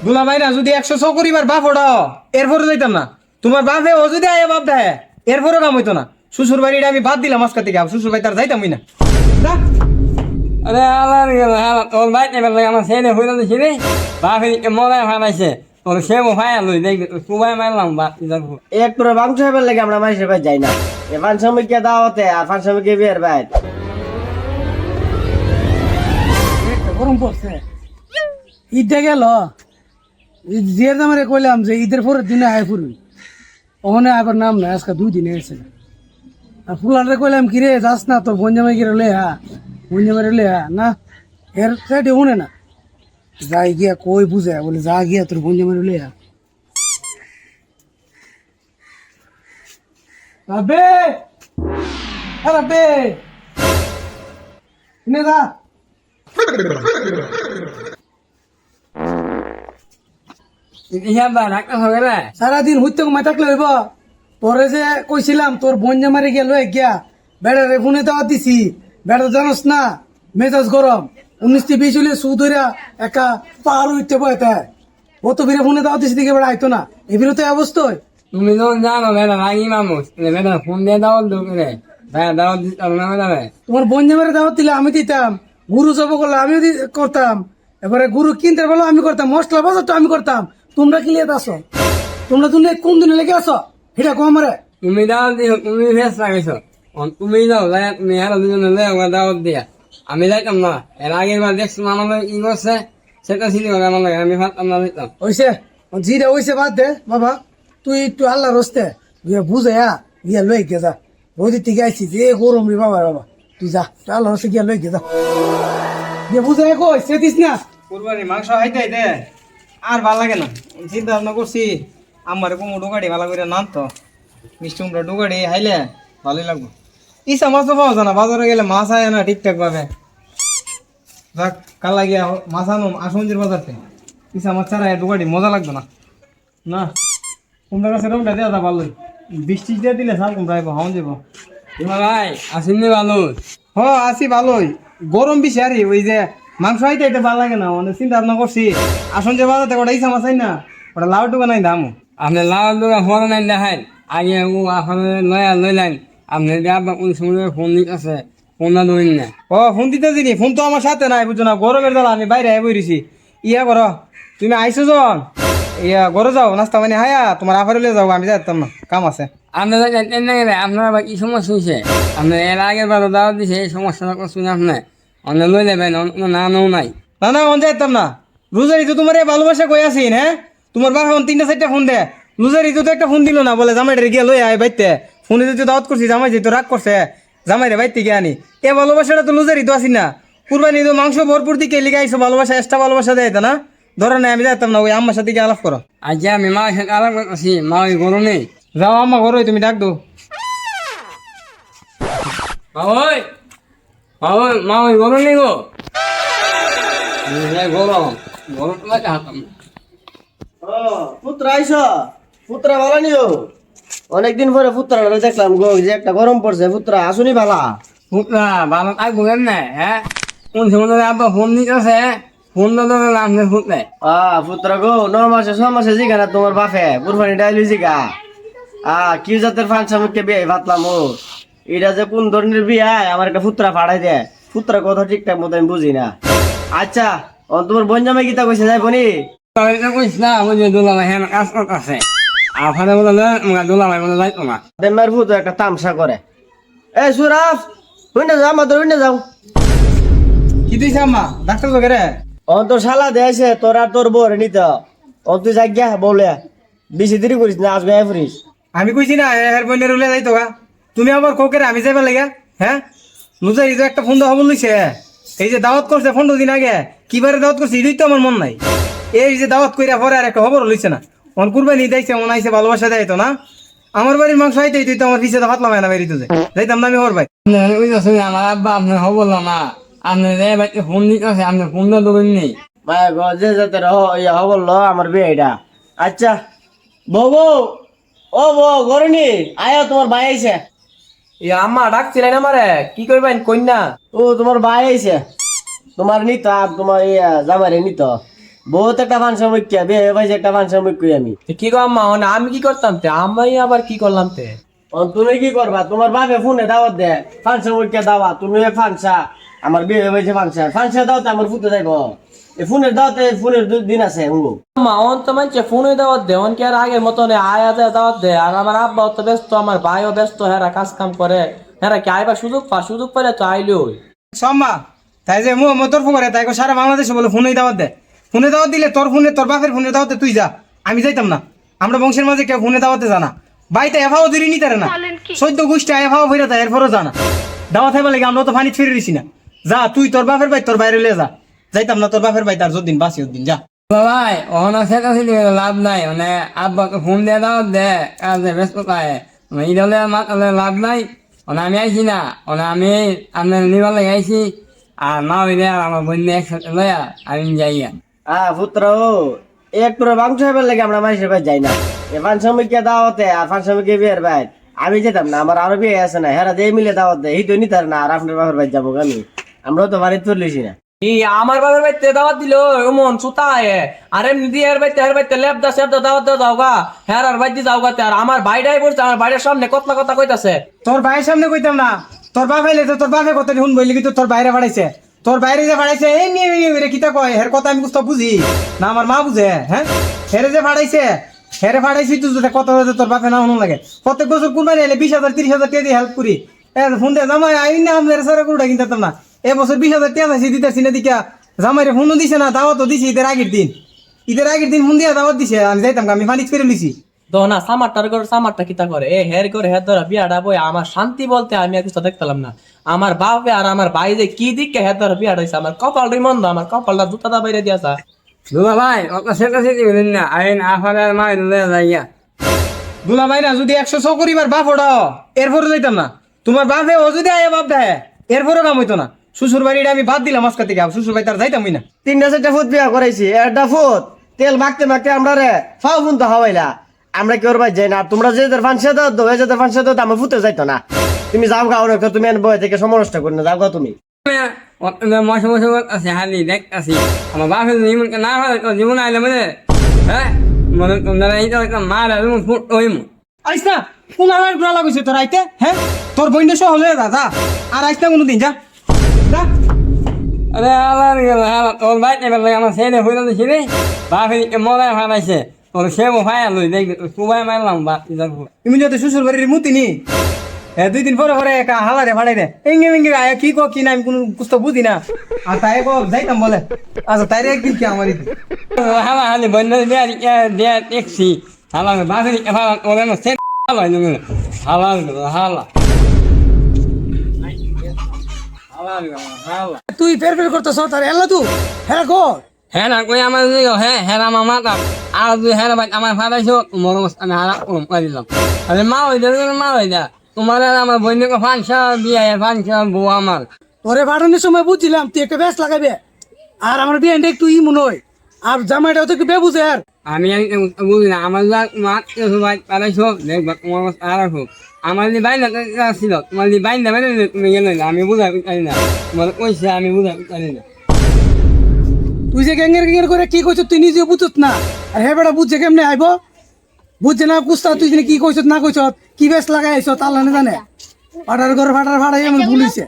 দুলা ভাই না যদি 100 করিবার বাপ ওটা এরপরে যাইতাম না। তোমার বাপে ও যদি আয় বাপ দেয় এরপরে কাম হইতো না। শ্বশুর বাড়িটা আমি বাদ দিলাম আজকে থেকে, শ্বশুর বাড়ি তার যাইতামই না। যা। আরে আলার গেল হ্যাঁ তোর বাইক নেবে আমার ছেলে হইল ছিলি বাপে মনে ফালাইছে তোর সে ভাই লই দেখবি সবাই মারলাম বাপ এক করে মাংস হেবার লাগে আমরা মানুষের ভাই যাই না। এ ফানসামিকে দাওয়াতে আর ফানসামিকে বিয়ের ভাই গরম পড়ছে, ঈদটা গেল, যে আমারে কইলাম যে ঈদের পরের দিনে আয় ফুরবি, ওখানে আবার নাম নাই, আজকে 2 দিন এসে। আর ফুলারে কইলাম কিরে যাস না তোর বঞ্জামাই গিয়ে লে হা, বঞ্জামাই লে হা না, এর সাইডে শুনে না, যাই গিয়া কই বুঝে বলে যা গিয়া তোর বঞ্জামাই লে হা। রাবে রাবে নে যা সারাদিন হইতে ঘুমাই থাকলে হইব। তোরে যে কইছিলাম তোর বঞ্জা মারি গেল গিয়া বেড়ারে ফোনে দেওয়া দিছি, বেড়া জানোস না মেজাজ গরম 19-20 হলে সুদ হইরা একা পাহাড় উঠতে বয়তে ও তো ফিরে ফোনে দেওয়া দিছি দিকে বেড়া আইতো না, এবিরও তো অবস্থায়। তুমি যখন জানো বেটা রাগি মানুষ বেটা ফোন দিয়ে দাওয়াত ঢুকে ভাই দাওয়াত দিতাম না যাবে তোমার বঞ্জা মারে দাওয়াত দিলে আমি দিতাম, গুরু জব করলে আমিও করতাম, এবারে গুরু কিনতে বলো আমি করতাম, মশলা বাজার তো আমি করতাম। তোমরা কি লিয়ে আসো? তোমরা তুমি কোন দিনে লেগে আসো এটা কো আমারে? তুমি দাওয়াত দিও তুমি ফেস লাগাইছো তুমি যাও যাই তুমি হারা দুজনে লে আমার দাওয়াত দিয়া আমি যাইতাম না। এর আগের বার দেখছিলাম আমাদের ই করছে সেটা ছিল আমার লাগে আমি ভাবতাম না দিতাম হইছে জিরে হইছে বাদ দে বাবা, তুই একটু আল্লাহ রস্তে গিয়ে বুঝে গিয়া লই গে যা, রোদি থেকে আইসি যে গরম রে বাবা বাবা, তুই যা আল্লাহ রস্তে গিয়া লই গে যা, গিয়ে বুঝে কই সে দিস না। কুরবানি মাংস হাইতে হাইতে আর ভাল লাগে না, চিন্তা ভাবনা করছি আমার কুমু ডুগাড়ি ভালো করে নাম তো মিষ্টি কুমড়া ডুগাড়ি হাইলে ভালোই লাগবো। ইসা মাছ তো পাওয়া যায় না, বাজারে গেলে মাছ আয় না ঠিকঠাক ভাবে। যাক কাল লাগিয়া মাছ আনো আসঞ্জির বাজার থেকে, ইসা মাছ ছাড়া ডুগাড়ি মজা লাগবে না। না কুমড়া গাছের রংটা দেওয়া যা ভালোই, বৃষ্টি দিয়ে দিলে সার কুমড়া আইব হাওন যাবো। তোমার ভাই আসেননি ভালো হ আছি ভালোই, গরম বেশি আরে ওই যে মাংস হাইতে হাইতে ভালো লাগে না, অনেক চিন্তা ভাবনা করছি আসন যে বাজাতে ওটা ইসা মাছ আই না ওটা লাউ টুকা নাই দাম। আপনি লাল দোকা ফোন নাই দেখাই আগে ও আপনার লয়া লইলেন আপনি আবার কোন সময় ফোন দিতে আছে ফোন না ধরেন না ও ফোন দিতে দিনি, ফোন তো আমার সাথে নাই বুঝছো না, গরমের জ্বালা আমি বাইরে আই বইছি। ইয়া করো তুমি আইসো যখন ইয়া ঘরে যাও নাস্তা পানি হায়া তোমার আফারে লিয়ে যাও, আমি যাইতাম না কাম আছে। আপনারা জানতেন না গেলে আপনার আবার কি সমস্যা হয়েছে? আপনার এর আগের বার দাওয়াত দিছে এই সমস্যাটা করছেন আপনি অন্য লই নেবেন অন্য না নৌ নাই। না না অন যাইতাম না, রোজারি তো তোমার ভালোবাসা কই আছিন। হ্যাঁ তোমার বাবা 3-4টা ফোন দে, রোজারি তো একটা ফোন দিল না, বলে জামাইরে গিয়ে লই আয় বাইতে, ফোনে যদি দাওয়াত করছি জামাই যেহেতু রাগ করছে জামাইরে বাইতে গিয়ে আনি। এ ভালোবাসাটা তো লুজারি তো আসি না, কুরবানি তো মাংস ভরপুর দিকে লিখে আইসো, ভালোবাসা এক্সট্রা ভালোবাসা দেয় না, ধরো না আমি যাইতাম না, ওই আম্মার সাথে গিয়ে আলাপ করো। আচ্ছা আমি মার সাথে আলাপ করতেছি মা ওই গরু নেই যাও আম্মা ঘরে তুমি ডাক দো। ওই মা ওই গরু নেই গো গরম গরম তোমাকে হাতাম ও পুত্রা আইস, পুত্রা ভালো নিও, অনেকদিন পরে পুত্রা দেখলাম গো, যে একটা গরম পড়ছে, পুত্রা আসুনি ভালা। পুতরা ভালো থাকবো কেমনে হ্যাঁ? কোন সময় আব্বা ফোন দিতেছে ফোন তো ধরে আপনি ফুটলে পুত্রা গো 9 মাসে 6 মাসে জিগা না তোমার বাপে কুরবানি ডাইলি জিগা কি জাতের ফানসামিককে বিয়ে ভাবলাম, ও এটা যে কোন ধরনের বিয়ে আমার একটা পুত্রা ফাড়াই দেয়, পুত্রা কথা ঠিকঠাক মতো আমি বুঝি না। আচ্ছা তোমার বঞ্জামে গীতা কইছে যাই বনি কইস না ওই যে দোলাভাই হ্যাঁ কাজ করতেছে আফারে বলে দোলাভাই বলে যাইতো না দেমার ভূত একটা তামসা করে। এ সুরাফ হইনা যাও আমাদের হইনা যাও। কি দিছে আম্মা ডাক্তার তো রে? তোর শালা দেয়াছে তোর আর তোর বউরে নিতে, তুই যাই বলে বেশি দেরি করিস না, আসবে ফ্রিজ। আমি কইছি না এর বইনের উলে যাইতো গা, তুমি আবার কোকেরে আমি যাইবা লাগা। হ্যাঁ লুজারি তো একটা ফোন দেওয়া হবো লইছে, এই যে দাওয়াত করছে 15 দিন আগে, কিবারে দাওয়াত করছে এটাই তো আমার মন নাই। এই যে দাওয়াত কইরা পরে আর একটা খবর লইছে না, অন কুরবানি দিয়েছে মন আইছে ভালোবাসা দেয় তো না, আমার বাড়ির মাংস আইতেই তুই তো আমার পিছিয়ে তো ফাতলাম না বেরিয়ে যাইতাম না আমি ওর ভাই। আমার আব্বা আপনার হবো না আপনি ফোন দিতেছে আপনি ফোন তো ধরেন নেই মায়া গো যে যাতে বললো আমার বিয়ে এটা। আচ্ছা বউ ও বউ গরনি আয়া তোমার ভাই আইছে। আম্মা ডাকছিলেন আমারে কি করবেন কন্যা? ও তোমার ভাই আইছে, তোমার নিত আর তোমার জামাইরে নিত, বহুত একটা ফাংশন মুখ্যা বিয়ে ভাই একটা ফাংশন মুখ্যই আমি। কি গো আম্মা মানে আমি কি করতাম তে আমি আবার কি করলাম তে তুমি কি করবা? তোমার বাপে ফোনে দাওয়াত দে, ফাংশন মুখ্যা দাওয়া, তুমি ফাংশা আমার বিয়ে হয়েছে ফাংশা দাওয়াতে আমার ফুটে যাইব। এই ফোনের দাওয়াতে ফোনের দিন আছে হুঙ্গো। আম্মা অন তো মানছে ফোনে দাওয়াত দে অন কি আর আগের মতন আয়া যায় দাওয়াত দে আর আমার আব্বা তো ব্যস্ত আমার ভাইও ব্যস্ত হেরা কাজ কাম করে হেরা কি আইবা সুযোগ পাইলে তো আইলোই সম্মা তাই যে তোর ফোন করে তাই কো সারা বাংলাদেশে বলে ফোনে দাওয়াত দে। ফোনে দাওয়াত দিলে তোর ফোনে তোর বাপের ফোনে দাওয়াতে তুই যা, আমি যাইতাম না। আমরা বংশের মাঝে কেউ ফোনে দাওয়াতে জানা বাইতে এফাও দিলি নি তারে না 14 গোষ্ঠী এফাও ফিরে যায় এরপরও জানা দাওয়াত হইবা লাগে আমরা তো পানি ফিরে দিছি না। যা তুই তোর বাপের ভাই তোর বাইরে যা, যাইতাম না তোর বাপের ভাই তার যদিন বাসি ওদিন যা। ভাই ওখানে সেটা ছিল লাভ নাই মানে আব্বাকে ফোন দিয়ে দাও দে কাজে ব্যস্ততায় ইদলে মাতালে লাভ নাই মানে আমি আইছি না মানে আমি আপনার নিবার লাগে আইছি আর মা ওই আর আমার বোন একসাথে লয়া আমি যাইয়া পুত্র একটু মাংস হইবার লাগে আমরা মানুষের ভাই যাই না। এই ফাংশন মুখ্যা দাওয়াতে আর ফাংশন মুখ্যা বিয়ের ভাই আমি যেতাম না। আমার আরো বিয়ে আছে না, হেরা দিয়ে মিলে দাওয়াত দেয় হিতো নিতার না। আর আপনার বাপের ভাই যাবো আমি, আমরাও তো বাড়িতে তুললিছি না। আমার বাবার বাড়িতে দাওয়াত দিল ওমন সুতা আর এমনি দিয়ে এর বাড়িতে লেপদা সেপদা দাওয়াত দেওয়া যাওগা হ্যাঁ আর বাড়িতে যাওগা আর আমার ভাইটাই বলছে আমার বাড়ির সামনে কথা কইতাছে তোর ভাইয়ের সামনে কইতাম না, তোর বাপ আইলে তো তোর বাপে কথা শুন বললি কিন্তু তোর বাইরে ফাড়াইছে। তোর বাইরে যে ফাড়াইছে এই নিয়ে কিতা কয় হের কথা আমি বুঝতে বুঝি না, আমার মা বুঝে। হ্যাঁ হেরে যে ফাড়াইছে হেরে ফাড়াইছি তুই যদি কত তোর বাপে না শুনুন লাগে। প্রত্যেক বছর কুরবানি এলে 20,000 30,000 টাকা দিয়ে হেল্প করি ফোন দিয়ে জামাই আইন না আমাদের সারা কোনটা কিনতাম না। এবছর 20,000 টাকা চাইছি দিতেছি না দিকা জামাইরে ফোনও দিছে না, দাওয়াতও দিছি ঈদের আগের দিন ফোন দিয়ে দাওয়াত দিছে আমি যাইতাম আমি পানি ফিরে লিছি। না সামারটা কিতা করে এ হের করে হের ধরা বিয়াটা বই আমার শান্তি বলতে আমি আর কিছু দেখতাম না। আমার বাপে আর আমার ভাই যে কি দিকে হের ধরা বিয়াটা হয়েছে আমার কপালটাই মন্দ, আমার কপালটা জুতাটা বাইরে দিয়েছে। দুলা ভাই ওটা সেটা সেটি বলেন না আইন আফারে মা লয়া যাইয়া দুলা ভাই না যদি 100 করিবার বাপ ওটাও এরপরে যাইতাম না। তোমার বাপে ও যদি আয় বাপ দেয় এরপরও কাম হইতো না। শ্বশুর বাড়িটা আমি বাদ দিলাম আজকে থেকে, শ্বশুর বাড়ি তার যাইতামই না। 3টা 4টা ফুট বিয়া করাইছি, একটা ফুট তেল মাখতে মাখতে আমরা রে ফাও ফুন তো হাওয়াইলা। আমরা কি ওর ভাই যাই না? তোমরা যেদের ফাংশন দাও যেদের ফাংশন দাও আমার ফুটে যাইতো না। তুমি যাও গা ওর তুমি বই থেকে সময় নষ্ট করি না, যাও গা তুমি। মশা মশা আছে হালি দেখ আসি আমার বাপের জীবন না হয় জীবন আইলে মানে হ্যাঁ মনে তোমরা এই তো মার আর ফুট ওই আইস না ফোন আমার গুলা লাগাইছে তোর আইতে। হ্যাঁ তোর বইন্ড সহ হলে যা আর আইস না কোনোদিন যা যা। আরে আলার গেল হালা তোর ভাই নেবার লাগে আমার ছেলে হইল তো ছিলি বাপের মরায় হারাইছে তোর সেবো ভাই লই দেখ সবাই মারলাম বাপ তুমি যদি শ্বশুর বাড়ির মুতি নি 2 দিন পরে একা হালারে ফাড়াই দে এঙ্গে মেঙ্গে আয়া কি কো কি না আমি কোনো কুস্ত বুঝি না। আর তাই কো যাইতাম বলে আচ্ছা তাইরে একদিন কি আমার হালা হালি বন্ধ দিয়া দেখছি হালা বাপের হালা ওরে না সে হালা হালা হালা হালা তুই ফের করতেছ তার এলা তুই হ্যাঁ গো হ্যাঁ না কই আমার হ্যাঁ হ্যাঁ আমার মাতা আর তুই হ্যাঁ ভাই আমার ফাটাইছো মনে আমি হারা করে দিলাম আরে মা হয়ে যা মা হয়ে যা তোমার আর আমার বন্ধুকে ফাংশন বিয়ে ফাংশন বউ আমার তোরে পাঠানোর সময় বুঝছিলাম তুই একটা ব্যাস লাগাবে আর আমার বিয়েটা একটু ই মনে হয় আর জামাইটাও তো একটু বেবুঝে আর আমি বুঝি না আমার মাত ভাই পাঠাইছো দেখবা তোমার আর রাখো আমার যদি বাইন ছিল তোমার যদি বাইন দেবে তুমি গেলে না আমি বুঝাই পারি না তোমার কইছে আমি বুঝাই পারি না তুই যে গ্যাঙ্গের করে কি কইছ তুই নিজে বুঝত না আর হে বেটা বুঝছে কেমনে আইব বুঝছে না কুস্তা তুই কি কইছ না কইছ কি বেশ লাগাইছ আল্লাহ না জানে ফাটার ঘর ফাটার ফাটাই আমার ভুলিছে